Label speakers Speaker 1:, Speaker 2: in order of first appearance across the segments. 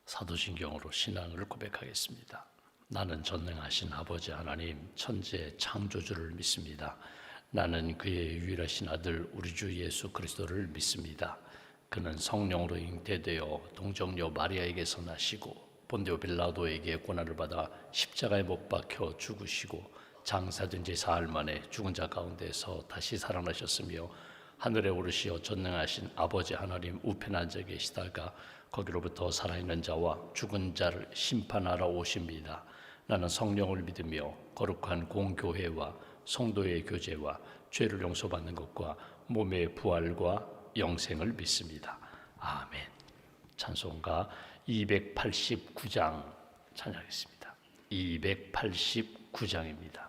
Speaker 1: 사도신경으로 신앙을 고백하겠습니다. 나는 전능하신 아버지 하나님 천지의 창조주를 믿습니다. 나는 그의 유일하신 아들 우리 주 예수 그리스도를 믿습니다. 그는 성령으로 잉태되어 동정녀 마리아에게서 나시고 본디오 빌라도에게 고난을 받아 십자가에 못 박혀 죽으시고 장사된 지 사흘 만에 죽은 자 가운데서 다시 살아나셨으며 하늘에 오르시어 전능하신 아버지 하나님 우편에 앉아 계시다가 거기로부터 살아있는 자와 죽은 자를 심판하러 오십니다. 나는 성령을 믿으며 거룩한 공교회와 성도의 교제와 죄를 용서받는 것과 몸의 부활과 영생을 믿습니다. 아멘. 찬송가 289장 찬양하겠습니다. 289장입니다.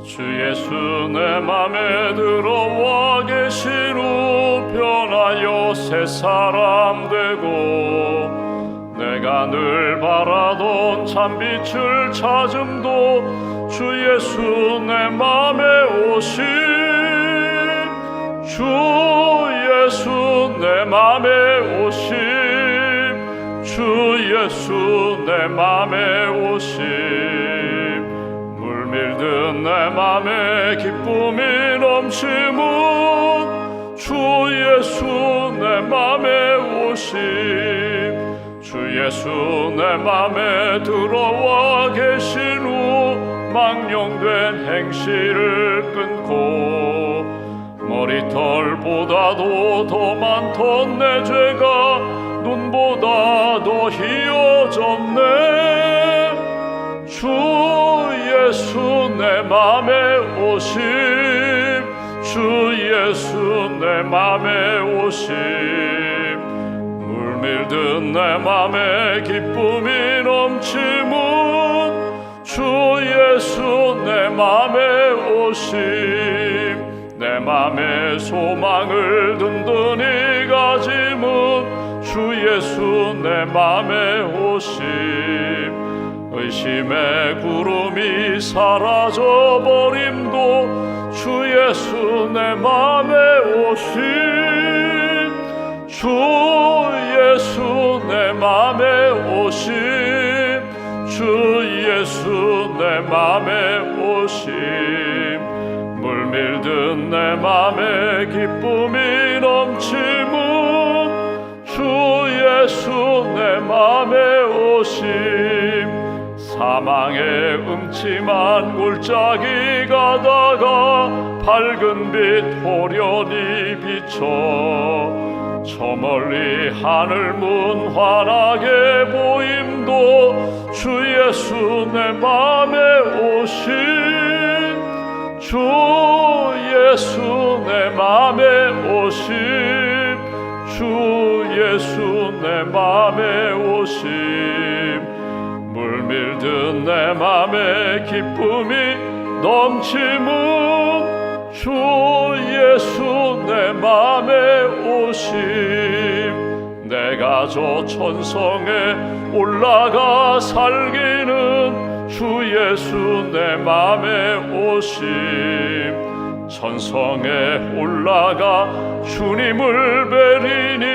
Speaker 2: 주 예수 내 맘에 들어와 계신 후 변하여 새 사람 되고 내가 늘 바라던 참빛을 찾음도 주 예수 내 맘에 오심 주 예수 내 맘에 오심 주 예수 내 맘에 오심 물밀든 내 맘에 기쁨이 넘치문 주 예수 내 맘에 오심 주 예수 내 맘에 들어와 계신 후 망령된 행실을 끊고 머리털보다도 더 많던 내 죄가 눈보다 더 희어졌네 주 예수 내 맘에 오심 주 예수 내 맘에 오심 물밀든 내 맘에 기쁨이 넘치문 주 예수 내 맘에 오심 내 맘에 소망을 든든히 가지문 주 예수 내 맘에 오심 의심의 구름이 사라져버림도 주 예수 내 맘에 오심 주 예수 내 맘에 오심 주 예수 내 맘에 오심 물밀든 내 맘에 기쁨이 넘치문 주 예수 내 맘에 오심 사망의 음침한 골짜기 가다가 밝은 빛 호련히 비춰 저 멀리 하늘문 환하게 보임도 주 예수 내 맘에 오심 주 예수 내 맘에 오심 주 예수 내 맘에 오심 물밀든 내 맘에 기쁨이 넘치문 주 예수 내 맘에 오심 내가 저 천성에 올라가 살기는 주 예수 내 맘에 오심 천성에 올라가 주님을 뵈리니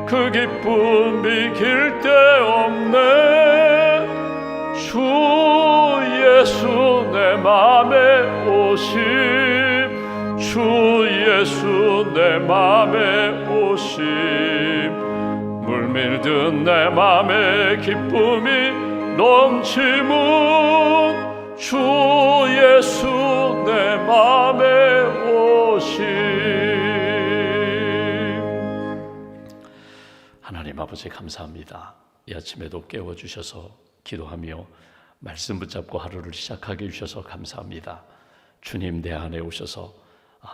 Speaker 2: 그 기쁨이 길 데 없네 주 예수 내 맘에 오심 주 예수 내 맘에 오심 물밀든 내 맘에 기쁨이 넘치문 주 예수 내 맘에 오심
Speaker 1: 하나님 아버지 감사합니다. 이 아침에도 깨워주셔서 기도하며 말씀 붙잡고 하루를 시작하게 해주셔서 감사합니다. 주님 내 안에 오셔서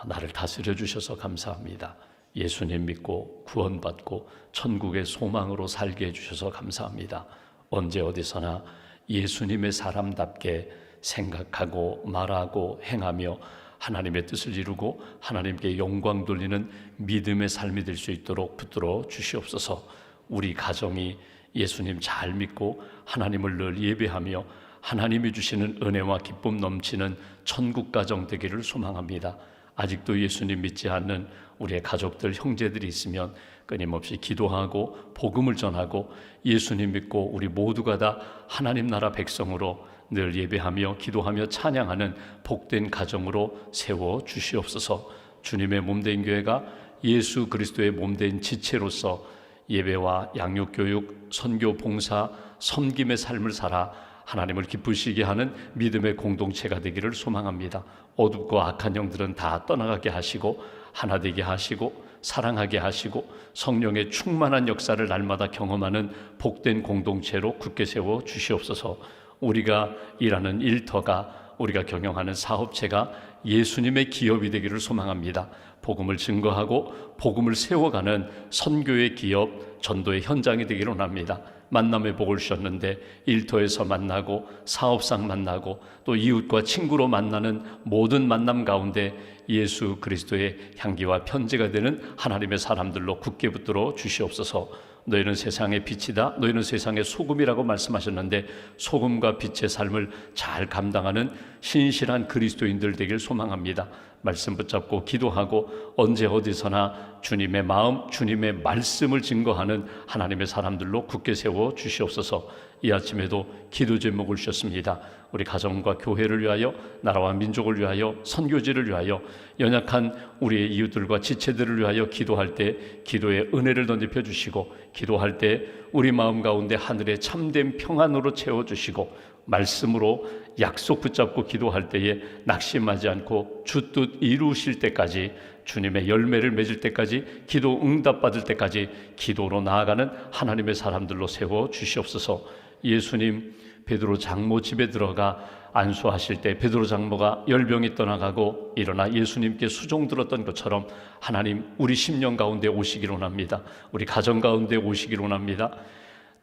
Speaker 1: 나를 다스려 주셔서 감사합니다. 예수님 믿고 구원받고 천국의 소망으로 살게 해주셔서 감사합니다. 언제 어디서나 예수님의 사람답게 생각하고 말하고 행하며 하나님의 뜻을 이루고 하나님께 영광 돌리는 믿음의 삶이 될 수 있도록 붙들어 주시옵소서. 우리 가정이 예수님 잘 믿고 하나님을 늘 예배하며 하나님이 주시는 은혜와 기쁨 넘치는 천국 가정 되기를 소망합니다. 아직도 예수님 믿지 않는 우리의 가족들, 형제들이 있으면 끊임없이 기도하고 복음을 전하고 예수님 믿고 우리 모두가 다 하나님 나라 백성으로 늘 예배하며 기도하며 찬양하는 복된 가정으로 세워 주시옵소서. 주님의 몸된 교회가 예수 그리스도의 몸된 지체로서 예배와 양육교육, 선교, 봉사, 섬김의 삶을 살아 하나님을 기쁘시게 하는 믿음의 공동체가 되기를 소망합니다. 어둡고 악한 영들은 다 떠나가게 하시고 하나 되게 하시고 사랑하게 하시고 성령의 충만한 역사를 날마다 경험하는 복된 공동체로 굳게 세워 주시옵소서. 우리가 일하는 일터가, 우리가 경영하는 사업체가 예수님의 기업이 되기를 소망합니다. 복음을 증거하고 복음을 세워가는 선교의 기업, 전도의 현장이 되기를 원합니다. 만남의 복을 주셨는데 일터에서 만나고 사업상 만나고 또 이웃과 친구로 만나는 모든 만남 가운데 예수 그리스도의 향기와 편지가 되는 하나님의 사람들로 굳게 붙들어 주시옵소서. 너희는 세상의 빛이다, 너희는 세상의 소금이라고 말씀하셨는데 소금과 빛의 삶을 잘 감당하는 신실한 그리스도인들 되길 소망합니다. 말씀 붙잡고 기도하고 언제 어디서나 주님의 마음, 주님의 말씀을 증거하는 하나님의 사람들로 굳게 세워 주시옵소서. 이 아침에도 기도 제목을 주셨습니다. 우리 가정과 교회를 위하여, 나라와 민족을 위하여, 선교지를 위하여, 연약한 우리의 이웃들과 지체들을 위하여 기도할 때 기도의 은혜를 덧입혀 주시고, 기도할 때 우리 마음 가운데 하늘의 참된 평안으로 채워주시고, 말씀으로 약속 붙잡고 기도할 때에 낙심하지 않고 주 뜻 이루실 때까지, 주님의 열매를 맺을 때까지, 기도 응답받을 때까지 기도로 나아가는 하나님의 사람들로 세워 주시옵소서. 예수님 베드로 장모 집에 들어가 안수하실 때 베드로 장모가 열병이 떠나가고 일어나 예수님께 수종 들었던 것처럼 하나님 우리 심령 가운데 오시기를 원합니다. 우리 가정 가운데 오시기를 원합니다.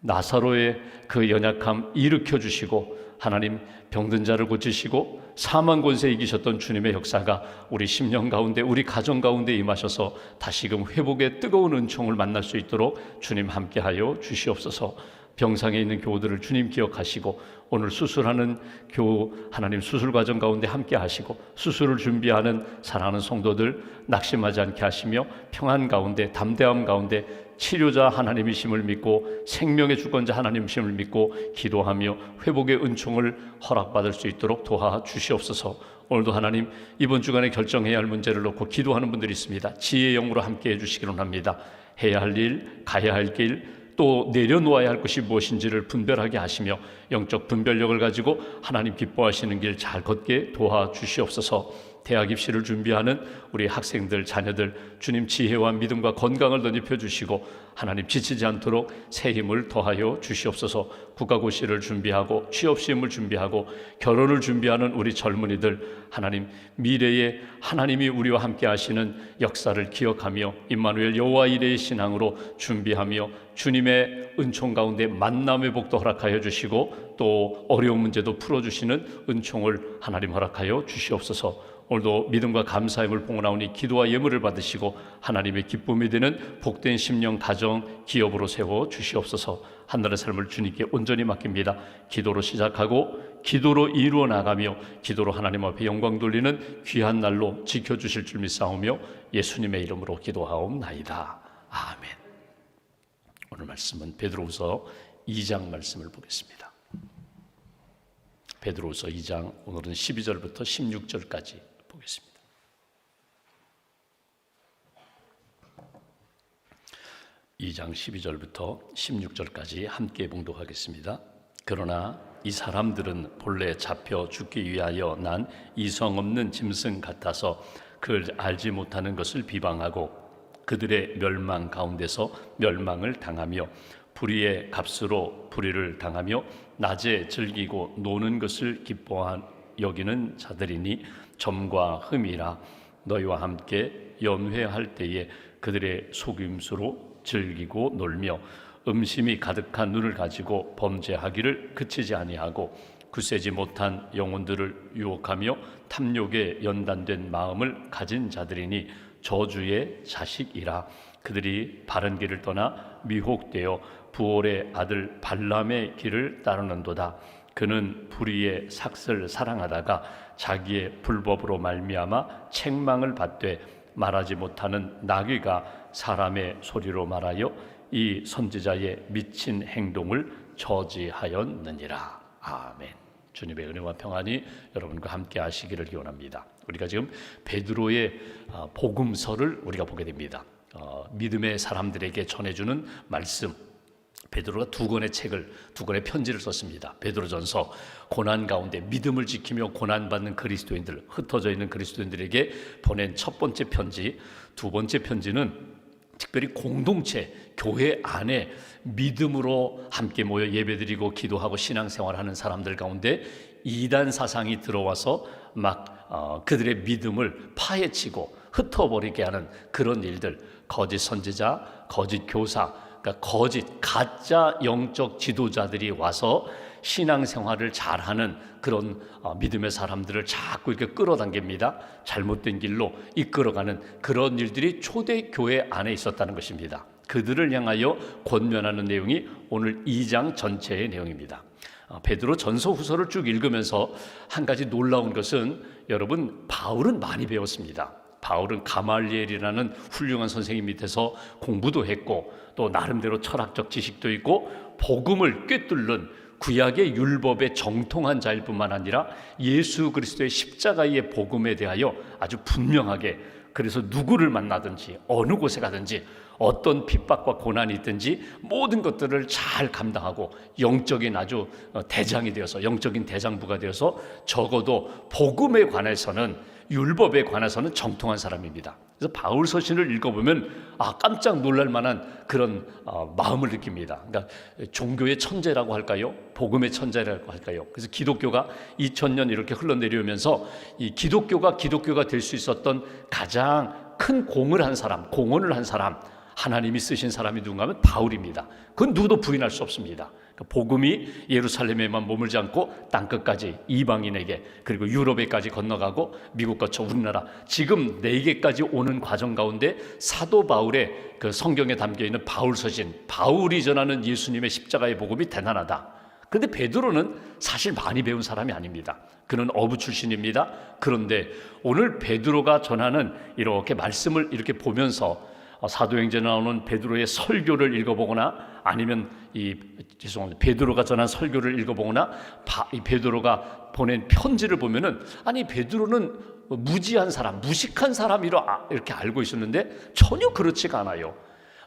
Speaker 1: 나사로의 그 연약함 일으켜 주시고 하나님 병든 자를 고치시고 사망 권세 이기셨던 주님의 역사가 우리 심령 가운데, 우리 가정 가운데 임하셔서 다시금 회복의 뜨거운 은총을 만날 수 있도록 주님 함께하여 주시옵소서. 병상에 있는 교우들을 주님 기억하시고 오늘 수술하는 교우 하나님 수술 과정 가운데 함께 하시고 수술을 준비하는 사랑하는 성도들 낙심하지 않게 하시며 평안 가운데, 담대함 가운데 치료자 하나님이심을 믿고 생명의 주권자 하나님이심을 믿고 기도하며 회복의 은총을 허락받을 수 있도록 도와주시옵소서. 오늘도 하나님 이번 주간에 결정해야 할 문제를 놓고 기도하는 분들이 있습니다. 지혜의 영으로 함께 해주시기를 원합니다. 해야 할 일, 가야 할 길, 또 내려놓아야 할 것이 무엇인지를 분별하게 하시며 영적 분별력을 가지고 하나님 기뻐하시는 길 잘 걷게 도와주시옵소서. 대학 입시를 준비하는 우리 학생들, 자녀들 주님 지혜와 믿음과 건강을 덧입혀 주시고 하나님 지치지 않도록 새 힘을 더하여 주시옵소서. 국가고시를 준비하고 취업시험을 준비하고 결혼을 준비하는 우리 젊은이들 하나님 미래에 하나님이 우리와 함께 하시는 역사를 기억하며 임마누엘 여호와 이레의 신앙으로 준비하며 주님의 은총 가운데 만남의 복도 허락하여 주시고 또 어려운 문제도 풀어주시는 은총을 하나님 허락하여 주시옵소서. 오늘도 믿음과 감사함을 봉헌하오니 기도와 예물을 받으시고 하나님의 기쁨이 되는 복된 심령, 가정, 기업으로 세워 주시옵소서. 한날의 삶을 주님께 온전히 맡깁니다. 기도로 시작하고 기도로 이루어 나가며 기도로 하나님 앞에 영광 돌리는 귀한 날로 지켜주실 줄 믿사오며 예수님의 이름으로 기도하옵나이다. 아멘. 오늘 말씀은 베드로후서 2장 말씀을 보겠습니다. 베드로후서 2장 오늘은 12절부터 16절까지 보겠습니다. 이 장 12절부터 16절까지 함께 봉독하겠습니다. 그러나 이 사람들은 본래 잡혀 죽기 위하여 난 이성 없는 짐승 같아서 그를 알지 못하는 것을 비방하고 그들의 멸망 가운데서 멸망을 당하며 불의의 값으로 불의를 당하며 낮에 즐기고 노는 것을 기뻐한 여기는 자들이니 점과 흠이라. 너희와 함께 연회할 때에 그들의 속임수로 즐기고 놀며 음심이 가득한 눈을 가지고 범죄하기를 그치지 아니하고 굳세지 못한 영혼들을 유혹하며 탐욕에 연단된 마음을 가진 자들이니 저주의 자식이라. 그들이 바른 길을 떠나 미혹되어 부올의 아들 발람의 길을 따르는도다. 그는 불의의 삭을 사랑하다가 자기의 불법으로 말미암아 책망을 받되 말하지 못하는 나귀가 사람의 소리로 말하여 이 선지자의 미친 행동을 저지하였느니라. 아멘. 주님의 은혜와 평안이 여러분과 함께 하시기를 기원합니다. 우리가 지금 베드로의 복음서를 우리가 보게 됩니다. 믿음의 사람들에게 전해주는 말씀. 베드로가 두 권의 편지를 썼습니다. 베드로전서, 고난 가운데 믿음을 지키며 고난받는 그리스도인들, 흩어져 있는 그리스도인들에게 보낸 첫 번째 편지. 두 번째 편지는 특별히 공동체, 교회 안에 믿음으로 함께 모여 예배드리고 기도하고 신앙생활하는 사람들 가운데 이단 사상이 들어와서 막 그들의 믿음을 파헤치고 흩어버리게 하는 그런 일들, 거짓 선지자, 거짓 교사, 그러니까 거짓 가짜 영적 지도자들이 와서 신앙생활을 잘하는 그런 믿음의 사람들을 자꾸 이렇게 끌어당깁니다. 잘못된 길로 이끌어가는 그런 일들이 초대교회 안에 있었다는 것입니다. 그들을 향하여 권면하는 내용이 오늘 2장 전체의 내용입니다. 베드로 전서 후서를 쭉 읽으면서 한 가지 놀라운 것은, 여러분, 바울은 많이 배웠습니다. 바울은 가말리엘이라는 훌륭한 선생님 밑에서 공부도 했고 또 나름대로 철학적 지식도 있고 복음을 꿰뚫는 구약의 율법에 정통한 자일 뿐만 아니라 예수 그리스도의 십자가의 복음에 대하여 아주 분명하게, 그래서 누구를 만나든지 어느 곳에 가든지 어떤 핍박과 고난이 있든지 모든 것들을 잘 감당하고 영적인 아주 대장이 되어서, 영적인 대장부가 되어서 적어도 복음에 관해서는, 율법에 관해서는 정통한 사람입니다. 그래서 바울 서신을 읽어보면 깜짝 놀랄 만한 그런 마음을 느낍니다. 그러니까 종교의 천재라고 할까요? 복음의 천재라고 할까요? 그래서 기독교가 2000년 이렇게 흘러내려오면서 이 기독교가 될 수 있었던 가장 큰 공헌을 한 사람, 하나님이 쓰신 사람이 누군가 하면 바울입니다. 그건 누구도 부인할 수 없습니다. 복음이 예루살렘에만 머물지 않고 땅끝까지 이방인에게, 그리고 유럽에까지 건너가고 미국 거쳐 우리나라 지금 4개까지 오는 과정 가운데 사도 바울의 그 성경에 담겨있는 바울 서신, 바울이 전하는 예수님의 십자가의 복음이 대단하다. 그런데 베드로는 사실 많이 배운 사람이 아닙니다. 그는 어부 출신입니다. 그런데 오늘 베드로가 전하는 이렇게 말씀을 이렇게 보면서 사도행전에 나오는 베드로의 설교를 읽어보거나 아니면 베드로가 전한 설교를 읽어보거나 이 베드로가 보낸 편지를 보면은, 아니 베드로는 무지한 사람, 무식한 사람이라 이렇게 알고 있었는데 전혀 그렇지가 않아요.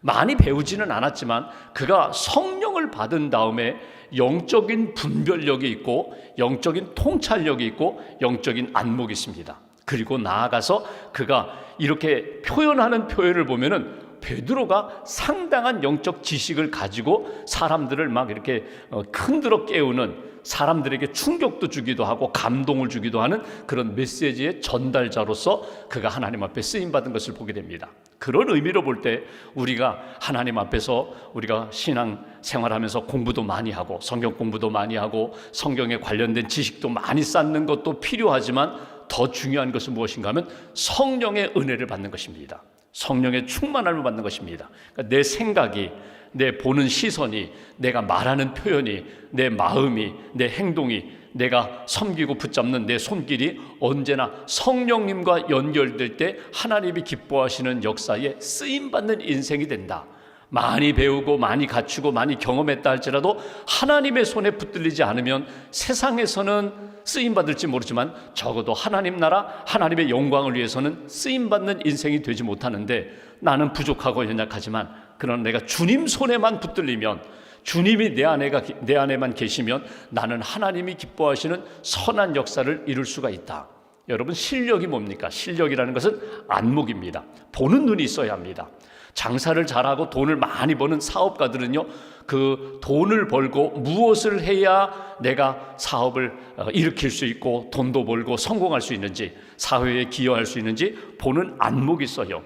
Speaker 1: 많이 배우지는 않았지만 그가 성령을 받은 다음에 영적인 분별력이 있고 영적인 통찰력이 있고 영적인 안목이 있습니다. 그리고 나아가서 그가 이렇게 표현하는 표현을 보면은 베드로가 상당한 영적 지식을 가지고 사람들을 막 이렇게 흔들어 깨우는, 사람들에게 충격도 주기도 하고 감동을 주기도 하는 그런 메시지의 전달자로서 그가 하나님 앞에 쓰임받은 것을 보게 됩니다. 그런 의미로 볼 때 우리가 하나님 앞에서 우리가 신앙 생활하면서 공부도 많이 하고 성경 공부도 많이 하고 성경에 관련된 지식도 많이 쌓는 것도 필요하지만 더 중요한 것은 무엇인가 하면 성령의 은혜를 받는 것입니다. 성령의 충만함을 받는 것입니다. 그러니까 내 생각이, 내 보는 시선이, 내가 말하는 표현이, 내 마음이, 내 행동이, 내가 섬기고 붙잡는 내 손길이 언제나 성령님과 연결될 때 하나님이 기뻐하시는 역사에 쓰임받는 인생이 된다. 많이 배우고 많이 갖추고 많이 경험했다 할지라도 하나님의 손에 붙들리지 않으면 세상에서는 쓰임받을지 모르지만 적어도 하나님 나라, 하나님의 영광을 위해서는 쓰임받는 인생이 되지 못하는데, 나는 부족하고 연약하지만 그러나 내가 주님 손에만 붙들리면, 주님이 내 안에만 계시면 나는 하나님이 기뻐하시는 선한 역사를 이룰 수가 있다. 여러분, 실력이 뭡니까? 실력이라는 것은 안목입니다. 보는 눈이 있어야 합니다. 장사를 잘하고 돈을 많이 버는 사업가들은요, 그 돈을 벌고 무엇을 해야 내가 사업을 일으킬 수 있고 돈도 벌고 성공할 수 있는지, 사회에 기여할 수 있는지 보는 안목이 있어요.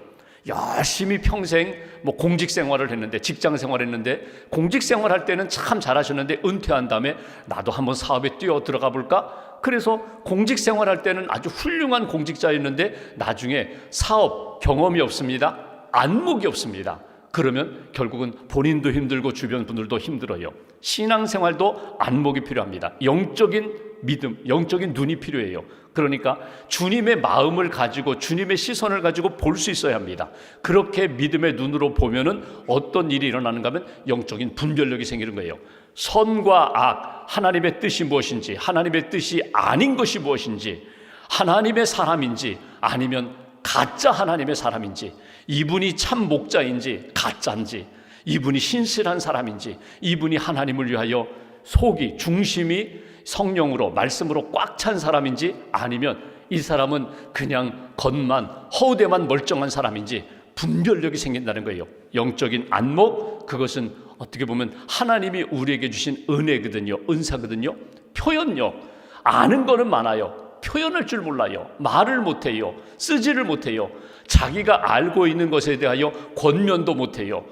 Speaker 1: 열심히 평생 공직 생활을 했는데, 직장 생활을 했는데, 공직 생활할 때는 참 잘하셨는데 은퇴한 다음에 나도 한번 사업에 뛰어 들어가 볼까? 그래서 공직 생활할 때는 아주 훌륭한 공직자였는데 나중에 사업 경험이 없습니다. 안목이 없습니다. 그러면 결국은 본인도 힘들고 주변 분들도 힘들어요. 신앙생활도 안목이 필요합니다. 영적인 믿음, 영적인 눈이 필요해요. 그러니까 주님의 마음을 가지고 주님의 시선을 가지고 볼 수 있어야 합니다. 그렇게 믿음의 눈으로 보면은 어떤 일이 일어나는가 하면 영적인 분별력이 생기는 거예요. 선과 악, 하나님의 뜻이 무엇인지, 하나님의 뜻이 아닌 것이 무엇인지, 하나님의 사람인지 아니면 가짜 하나님의 사람인지, 이분이 참 목자인지 가짜인지, 이분이 신실한 사람인지, 이분이 하나님을 위하여 속이 중심이 성령으로 말씀으로 꽉 찬 사람인지, 아니면 이 사람은 그냥 겉만 허우대만 멀쩡한 사람인지 분별력이 생긴다는 거예요. 영적인 안목, 그것은 어떻게 보면 하나님이 우리에게 주신 은혜거든요. 은사거든요. 표현력, 아는 거는 많아요. 표현할 줄 몰라요. 말을 못해요. 쓰지를 못해요. 자기가 알고 있는 것에 대하여 권면도 못해요.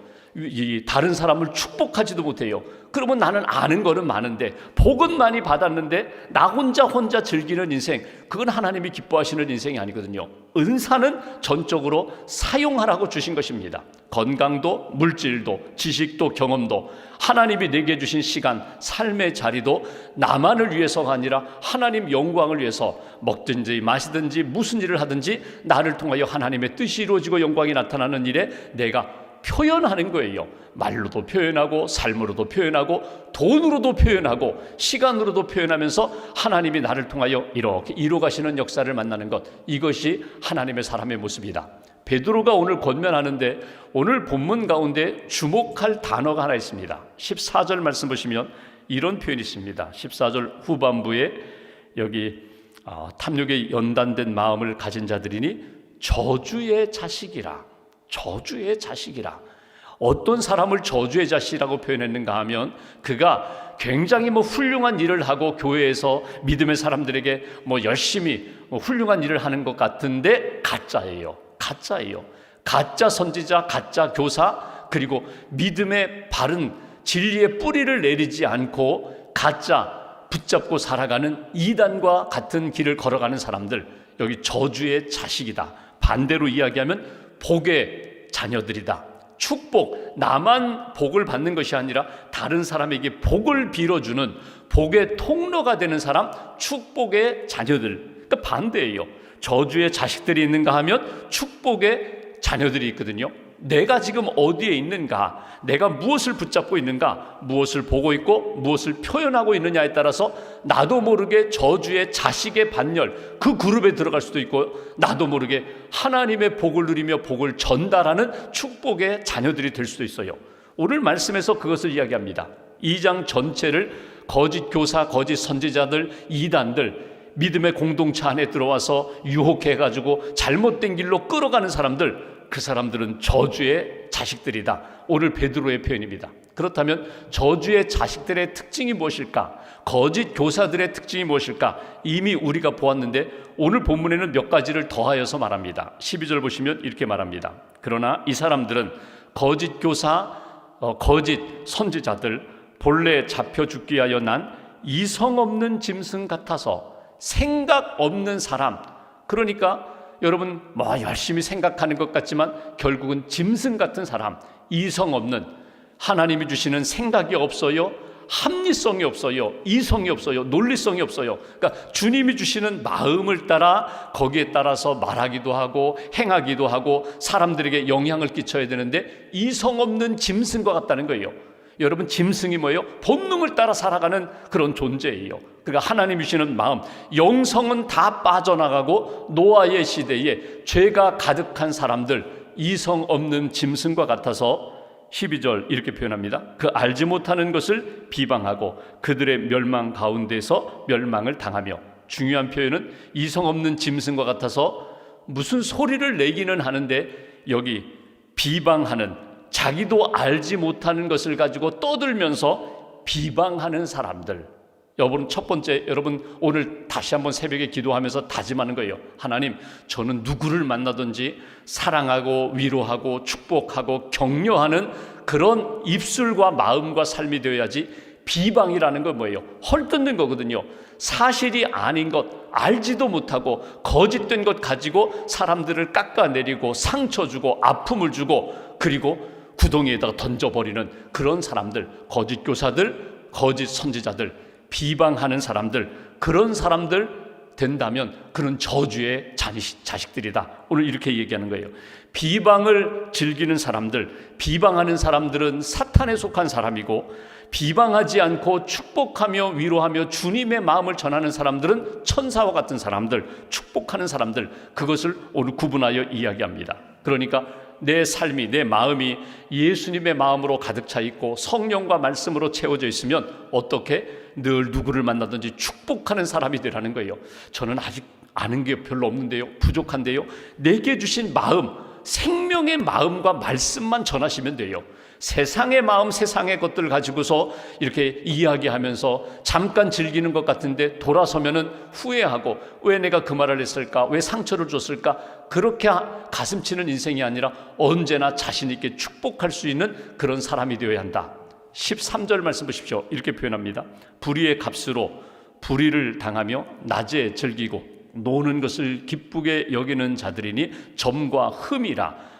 Speaker 1: 다른 사람을 축복하지도 못해요. 그러면 나는 아는 거는 많은데, 복은 많이 받았는데 나 혼자 즐기는 인생, 그건 하나님이 기뻐하시는 인생이 아니거든요. 은사는 전적으로 사용하라고 주신 것입니다. 건강도, 물질도, 지식도, 경험도, 하나님이 내게 주신 시간, 삶의 자리도 나만을 위해서가 아니라 하나님 영광을 위해서, 먹든지 마시든지 무슨 일을 하든지 나를 통하여 하나님의 뜻이 이루어지고 영광이 나타나는 일에 내가 표현하는 거예요. 말로도 표현하고, 삶으로도 표현하고, 돈으로도 표현하고, 시간으로도 표현하면서 하나님이 나를 통하여 이렇게 이루어가시는 역사를 만나는 것, 이것이 하나님의 사람의 모습이다. 베드로가 오늘 권면하는데 오늘 본문 가운데 주목할 단어가 하나 있습니다. 14절 말씀 보시면 이런 표현이 있습니다. 14절 후반부에 여기 탐욕에 연단된 마음을 가진 자들이니 저주의 자식이라. 저주의 자식이라. 어떤 사람을 저주의 자식이라고 표현했는가 하면, 그가 굉장히 훌륭한 일을 하고 교회에서 믿음의 사람들에게 열심히 훌륭한 일을 하는 것 같은데 가짜예요. 가짜예요. 가짜 선지자, 가짜 교사, 그리고 믿음의 바른 진리의 뿌리를 내리지 않고 가짜 붙잡고 살아가는 이단과 같은 길을 걸어가는 사람들, 여기 저주의 자식이다. 반대로 이야기하면 복의 자녀들이다. 축복, 나만 복을 받는 것이 아니라 다른 사람에게 복을 빌어주는 복의 통로가 되는 사람, 축복의 자녀들. 그러니까 반대예요. 저주의 자식들이 있는가 하면 축복의 자녀들이 있거든요. 내가 지금 어디에 있는가, 내가 무엇을 붙잡고 있는가, 무엇을 보고 있고 무엇을 표현하고 있느냐에 따라서 나도 모르게 저주의 자식의 반열, 그 그룹에 들어갈 수도 있고, 나도 모르게 하나님의 복을 누리며 복을 전달하는 축복의 자녀들이 될 수도 있어요. 오늘 말씀에서 그것을 이야기합니다. 2장 전체를 거짓 교사, 거짓 선지자들, 이단들, 믿음의 공동체 안에 들어와서 유혹해가지고 잘못된 길로 끌어가는 사람들, 그 사람들은 저주의 자식들이다. 오늘 베드로의 표현입니다. 그렇다면 저주의 자식들의 특징이 무엇일까? 거짓 교사들의 특징이 무엇일까? 이미 우리가 보았는데 오늘 본문에는 몇 가지를 더하여서 말합니다. 12절 보시면 이렇게 말합니다. 그러나 이 사람들은 거짓 교사, 거짓 선지자들, 본래 잡혀 죽기 위하여 난 이성 없는 짐승 같아서, 생각 없는 사람, 그러니까 여러분 열심히 생각하는 것 같지만 결국은 짐승 같은 사람, 이성 없는, 하나님이 주시는 생각이 없어요, 합리성이 없어요, 이성이 없어요, 논리성이 없어요. 그러니까 주님이 주시는 마음을 따라 거기에 따라서 말하기도 하고 행하기도 하고 사람들에게 영향을 끼쳐야 되는데 이성 없는 짐승과 같다는 거예요. 여러분, 짐승이 뭐예요? 본능을 따라 살아가는 그런 존재예요. 그러니까 하나님이 주시는 마음, 영성은 다 빠져나가고 노아의 시대에 죄가 가득한 사람들, 이성 없는 짐승과 같아서 12절 이렇게 표현합니다. 그 알지 못하는 것을 비방하고 그들의 멸망 가운데서 멸망을 당하며. 중요한 표현은 이성 없는 짐승과 같아서 무슨 소리를 내기는 하는데 여기 비방하는, 자기도 알지 못하는 것을 가지고 떠들면서 비방하는 사람들. 여러분, 첫 번째, 여러분 오늘 다시 한번 새벽에 기도하면서 다짐하는 거예요. 하나님, 저는 누구를 만나든지 사랑하고 위로하고 축복하고 격려하는 그런 입술과 마음과 삶이 되어야지. 비방이라는 건 뭐예요? 헐뜯는 거거든요. 사실이 아닌 것, 알지도 못하고 거짓된 것 가지고 사람들을 깎아내리고 상처 주고 아픔을 주고, 그리고 구덩이에다가 던져버리는 그런 사람들, 거짓 교사들, 거짓 선지자들, 비방하는 사람들, 그런 사람들 된다면 그런 저주의 자식들이다. 오늘 이렇게 얘기하는 거예요. 비방을 즐기는 사람들, 비방하는 사람들은 사탄에 속한 사람이고, 비방하지 않고 축복하며 위로하며 주님의 마음을 전하는 사람들은 천사와 같은 사람들, 축복하는 사람들, 그것을 오늘 구분하여 이야기합니다. 그러니까 내 삶이, 내 마음이 예수님의 마음으로 가득 차 있고 성령과 말씀으로 채워져 있으면 어떻게 늘 누구를 만나든지 축복하는 사람이 되라는 거예요. 저는 아직 아는 게 별로 없는데요, 부족한데요, 내게 주신 마음, 생명의 마음과 말씀만 전하시면 돼요. 세상의 마음, 세상의 것들 가지고서 이렇게 이야기하면서 잠깐 즐기는 것 같은데 돌아서면은 후회하고, 왜 내가 그 말을 했을까, 왜 상처를 줬을까, 그렇게 가슴 치는 인생이 아니라 언제나 자신 있게 축복할 수 있는 그런 사람이 되어야 한다. 13절 말씀 보십시오. 이렇게 표현합니다. 불의의 값으로 불의를 당하며 낮에 즐기고 노는 것을 기쁘게 여기는 자들이니 점과 흠이라.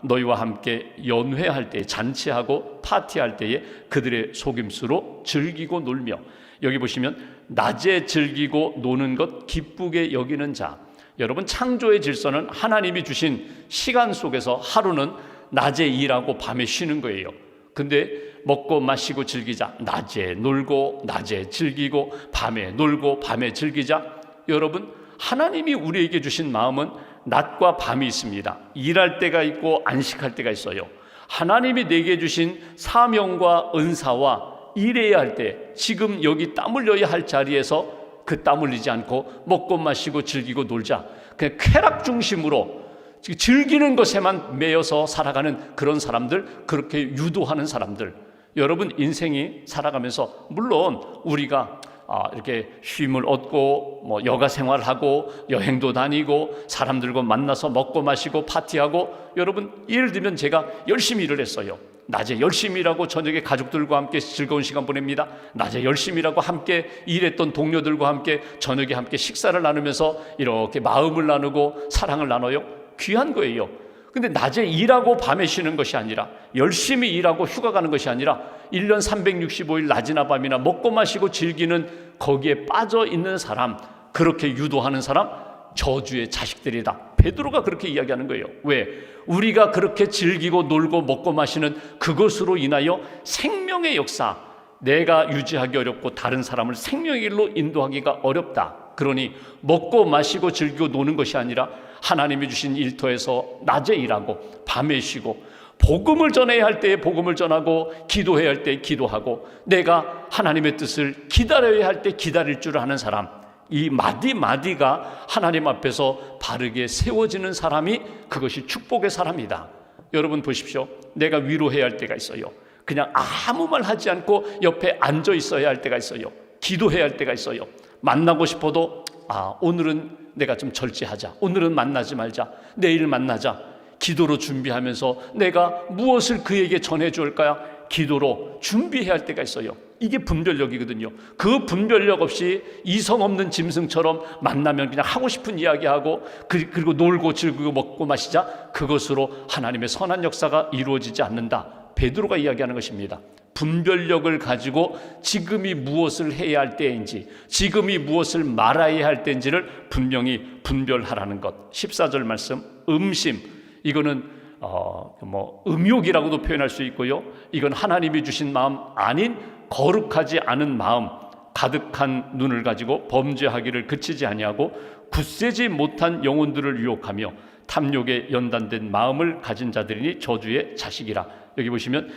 Speaker 1: 너희와 함께 연회할 때, 잔치하고 파티할 때에 그들의 속임수로 즐기고 놀며. 여기 보시면 낮에 즐기고 노는 것 기쁘게 여기는 자. 여러분, 창조의 질서는 하나님이 주신 시간 속에서 하루는 낮에 일하고 밤에 쉬는 거예요. 근데 먹고 마시고 즐기자, 낮에 놀고 낮에 즐기고 밤에 놀고 밤에 즐기자. 여러분, 하나님이 우리에게 주신 마음은 낮과 밤이 있습니다. 일할 때가 있고 안식할 때가 있어요. 하나님이 내게 주신 사명과 은사와 일해야 할 때, 지금 여기 땀 흘려야 할 자리에서 그 땀 흘리지 않고 먹고 마시고 즐기고 놀자, 그냥 쾌락 중심으로 즐기는 것에만 매여서 살아가는 그런 사람들, 그렇게 유도하는 사람들. 여러분, 인생이 살아가면서 물론 우리가 이렇게 쉼을 얻고 여가 생활하고 여행도 다니고 사람들과 만나서 먹고 마시고 파티하고, 여러분, 예를 들면 제가 열심히 일을 했어요. 낮에 열심히 일하고 저녁에 가족들과 함께 즐거운 시간 보냅니다. 낮에 열심히 일하고 함께 일했던 동료들과 함께 저녁에 함께 식사를 나누면서 이렇게 마음을 나누고 사랑을 나눠요. 귀한 거예요. 근데 낮에 일하고 밤에 쉬는 것이 아니라, 열심히 일하고 휴가 가는 것이 아니라 1년 365일 낮이나 밤이나 먹고 마시고 즐기는, 거기에 빠져 있는 사람, 그렇게 유도하는 사람, 저주의 자식들이다. 베드로가 그렇게 이야기하는 거예요. 왜? 우리가 그렇게 즐기고 놀고 먹고 마시는 그것으로 인하여 생명의 역사, 내가 유지하기 어렵고 다른 사람을 생명의 길로 인도하기가 어렵다. 그러니 먹고 마시고 즐기고 노는 것이 아니라 하나님이 주신 일터에서 낮에 일하고 밤에 쉬고, 복음을 전해야 할 때에 복음을 전하고, 기도해야 할 때 기도하고, 내가 하나님의 뜻을 기다려야 할 때 기다릴 줄 아는 사람, 이 마디마디가 하나님 앞에서 바르게 세워지는 사람이, 그것이 축복의 사람이다. 여러분 보십시오. 내가 위로해야 할 때가 있어요. 그냥 아무 말 하지 않고 옆에 앉아 있어야 할 때가 있어요. 기도해야 할 때가 있어요. 만나고 싶어도 오늘은 내가 좀 절제하자, 오늘은 만나지 말자, 내일 만나자. 기도로 준비하면서 내가 무엇을 그에게 전해줄까요? 기도로 준비해야 할 때가 있어요. 이게 분별력이거든요. 그 분별력 없이 이성 없는 짐승처럼 만나면 그냥 하고 싶은 이야기하고, 그리고 놀고 즐기고 먹고 마시자, 그것으로 하나님의 선한 역사가 이루어지지 않는다. 베드로가 이야기하는 것입니다. 분별력을 가지고 지금이 무엇을 해야 할 때인지, 지금이 무엇을 말아야 할 때인지를 분명히 분별하라는 것. 14절 말씀, 음심. 이거는 음욕이라고도 표현할 수 있고요. 이건 하나님이 주신 마음 아닌 거룩하지 않은 마음, 가득한 눈을 가지고 범죄하기를 그치지 아니하고 굳세지 못한 영혼들을 유혹하며 탐욕에 연단된 마음을 가진 자들이니 저주의 자식이라. 여기 보시면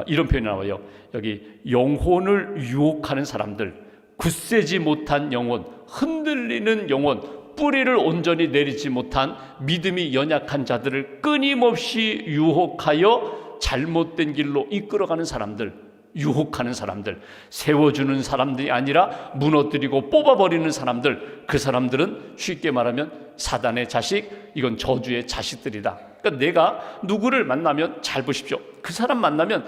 Speaker 1: 이런 표현이 나와요. 여기 영혼을 유혹하는 사람들, 굳세지 못한 영혼, 흔들리는 영혼, 뿌리를 온전히 내리지 못한 믿음이 연약한 자들을 끊임없이 유혹하여 잘못된 길로 이끌어가는 사람들, 유혹하는 사람들, 세워주는 사람들이 아니라 무너뜨리고 뽑아버리는 사람들, 그 사람들은 쉽게 말하면 사단의 자식, 이건 저주의 자식들이다. 그러니까 내가 누구를 만나면, 잘 보십시오, 그 사람 만나면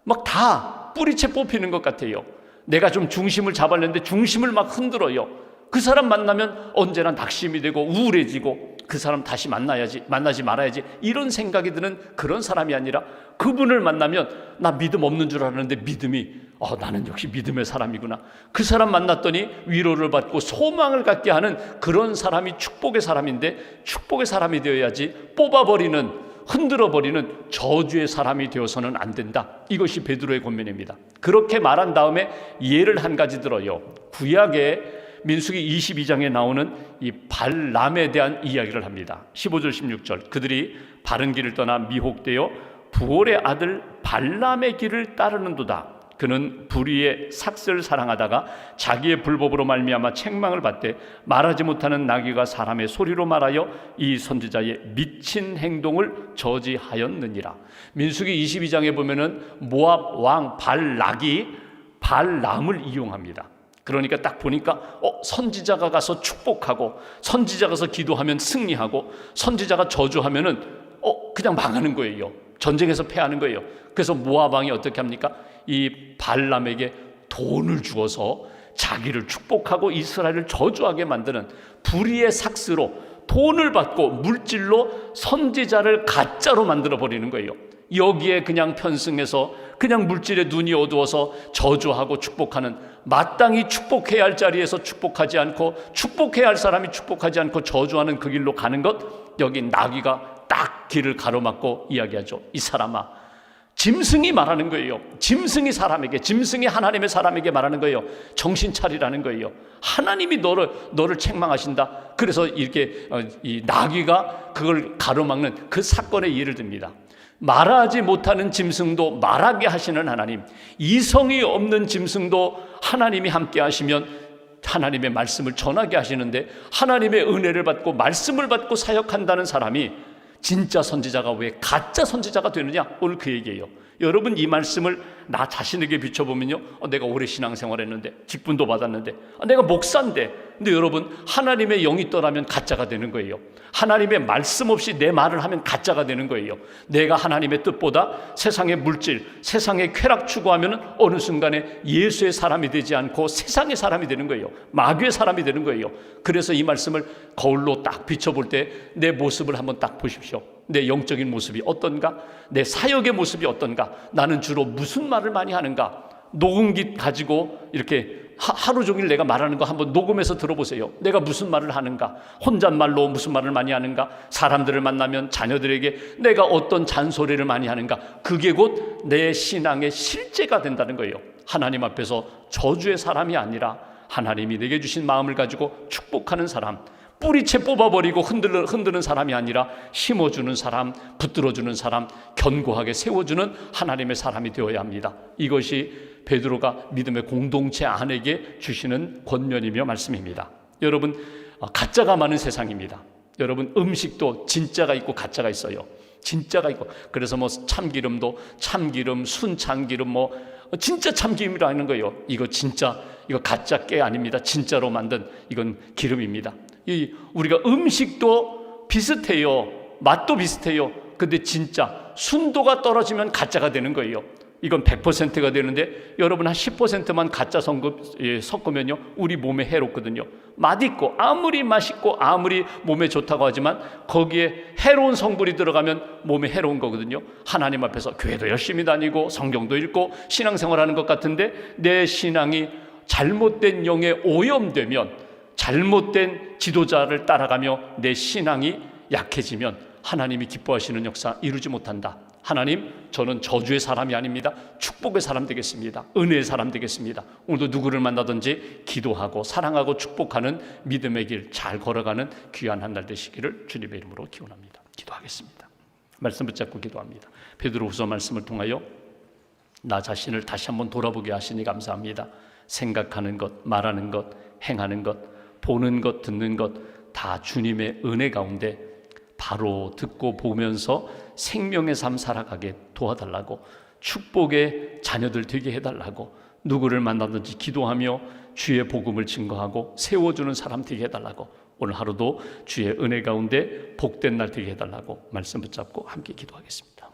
Speaker 1: 막 다 뿌리채 뽑히는 것 같아요. 내가 좀 중심을 잡았는데 중심을 막 흔들어요. 그 사람 만나면 언제나 낙심이 되고 우울해지고, 그 사람 다시 만나지 말아야지 이런 생각이 드는 그런 사람이 아니라 그분을 만나면 나 믿음 없는 줄 알았는데 믿음이 나는 역시 믿음의 사람이구나. 그 사람 만났더니 위로를 받고 소망을 갖게 하는 그런 사람이 축복의 사람인데, 축복의 사람이 되어야지 뽑아버리는, 흔들어버리는 저주의 사람이 되어서는 안 된다. 이것이 베드로의 권면입니다. 그렇게 말한 다음에 예를 한 가지 들어요. 구약의 민수기 22장에 나오는 이 발람에 대한 이야기를 합니다. 15절 16절 그들이 바른 길을 떠나 미혹되어 부올의 아들 발람의 길을 따르는도다. 그는 불의의 삭슬을 사랑하다가 자기의 불법으로 말미암아 책망을 받되 말하지 못하는 나귀가 사람의 소리로 말하여 이 선지자의 미친 행동을 저지하였느니라. 민수기 22장에 보면은 모압 왕 발락이 발람을 이용합니다. 그러니까 딱 보니까 선지자가 가서 축복하고 선지자가 가서 기도하면 승리하고 선지자가 저주하면은 그냥 망하는 거예요. 전쟁에서 패하는 거예요. 그래서 모압 왕이 어떻게 합니까? 이 발람에게 돈을 주어서 자기를 축복하고 이스라엘을 저주하게 만드는 불의의 삭스로 돈을 받고 물질로 선지자를 가짜로 만들어 버리는 거예요. 여기에 그냥 편승해서 그냥 물질에 눈이 어두워서 저주하고 축복하는, 마땅히 축복해야 할 자리에서 축복하지 않고 축복해야 할 사람이 축복하지 않고 저주하는 그 길로 가는 것, 여기 나귀가 딱 길을 가로막고 이야기하죠. 이 사람아, 짐승이 말하는 거예요. 짐승이 사람에게, 짐승이 하나님의 사람에게 말하는 거예요. 정신 차리라는 거예요. 하나님이 너를 책망하신다. 그래서 이렇게 이 나귀가 그걸 가로막는 그 사건의 예를 듭니다. 말하지 못하는 짐승도 말하게 하시는 하나님, 이성이 없는 짐승도 하나님이 함께 하시면 하나님의 말씀을 전하게 하시는데, 하나님의 은혜를 받고 말씀을 받고 사역한다는 사람이 진짜 선지자가 왜 가짜 선지자가 되느냐? 오늘 그 얘기예요. 여러분, 이 말씀을 나 자신에게 비춰보면요, 내가 오래 신앙생활했는데, 직분도 받았는데, 내가 목사인데, 근데 여러분, 하나님의 영이 떠나면 가짜가 되는 거예요. 하나님의 말씀 없이 내 말을 하면 가짜가 되는 거예요. 내가 하나님의 뜻보다 세상의 물질, 세상의 쾌락 추구하면 어느 순간에 예수의 사람이 되지 않고 세상의 사람이 되는 거예요. 마귀의 사람이 되는 거예요. 그래서 이 말씀을 거울로 딱 비춰볼 때 내 모습을 한번 딱 보십시오. 내 영적인 모습이 어떤가? 내 사역의 모습이 어떤가? 나는 주로 무슨 말을 많이 하는가? 녹음기 가지고 이렇게 하루 종일 내가 말하는 거 한번 녹음해서 들어보세요. 내가 무슨 말을 하는가? 혼잣말로 무슨 말을 많이 하는가? 사람들을 만나면 자녀들에게 내가 어떤 잔소리를 많이 하는가? 그게 곧 내 신앙의 실제가 된다는 거예요. 하나님 앞에서 저주의 사람이 아니라 하나님이 내게 주신 마음을 가지고 축복하는 사람, 뿌리채 뽑아버리고 흔드는 사람이 아니라 심어주는 사람, 붙들어주는 사람, 견고하게 세워주는 하나님의 사람이 되어야 합니다. 이것이 베드로가 믿음의 공동체 안에게 주시는 권면이며 말씀입니다. 여러분, 가짜가 많은 세상입니다. 여러분, 음식도 진짜가 있고 가짜가 있어요. 진짜가 있고, 그래서 참기름도 참기름, 순참기름, 진짜 참기름이라는 거예요. 이거 진짜, 이거 가짜 깨 아닙니다. 진짜로 만든 이건 기름입니다. 우리가 음식도 비슷해요. 맛도 비슷해요. 근데 진짜 순도가 떨어지면 가짜가 되는 거예요. 이건 100%가 되는데 여러분 한 10%만 가짜 섞으면요, 우리 몸에 해롭거든요. 맛있고 아무리 맛있고 아무리 몸에 좋다고 하지만 거기에 해로운 성분이 들어가면 몸에 해로운 거거든요. 하나님 앞에서 교회도 열심히 다니고 성경도 읽고 신앙생활하는 것 같은데 내 신앙이 잘못된 영에 오염되면, 잘못된 지도자를 따라가며 내 신앙이 약해지면 하나님이 기뻐하시는 역사 이루지 못한다. 하나님, 저는 저주의 사람이 아닙니다. 축복의 사람 되겠습니다. 은혜의 사람 되겠습니다. 오늘도 누구를 만나든지 기도하고 사랑하고 축복하는 믿음의 길 잘 걸어가는 귀한 한 날 되시기를 주님의 이름으로 기원합니다. 기도하겠습니다. 말씀 붙잡고 기도합니다. 베드로후서 말씀을 통하여 나 자신을 다시 한번 돌아보게 하시니 감사합니다. 생각하는 것, 말하는 것, 행하는 것, 보는 것, 듣는 것 다 주님의 은혜 가운데 바로 듣고 보면서 생명의 삶 살아가게 도와달라고, 축복의 자녀들 되게 해달라고, 누구를 만나든지 기도하며 주의 복음을 증거하고 세워주는 사람 되게 해달라고, 오늘 하루도 주의 은혜 가운데 복된 날 되게 해달라고 말씀 붙잡고 함께 기도하겠습니다.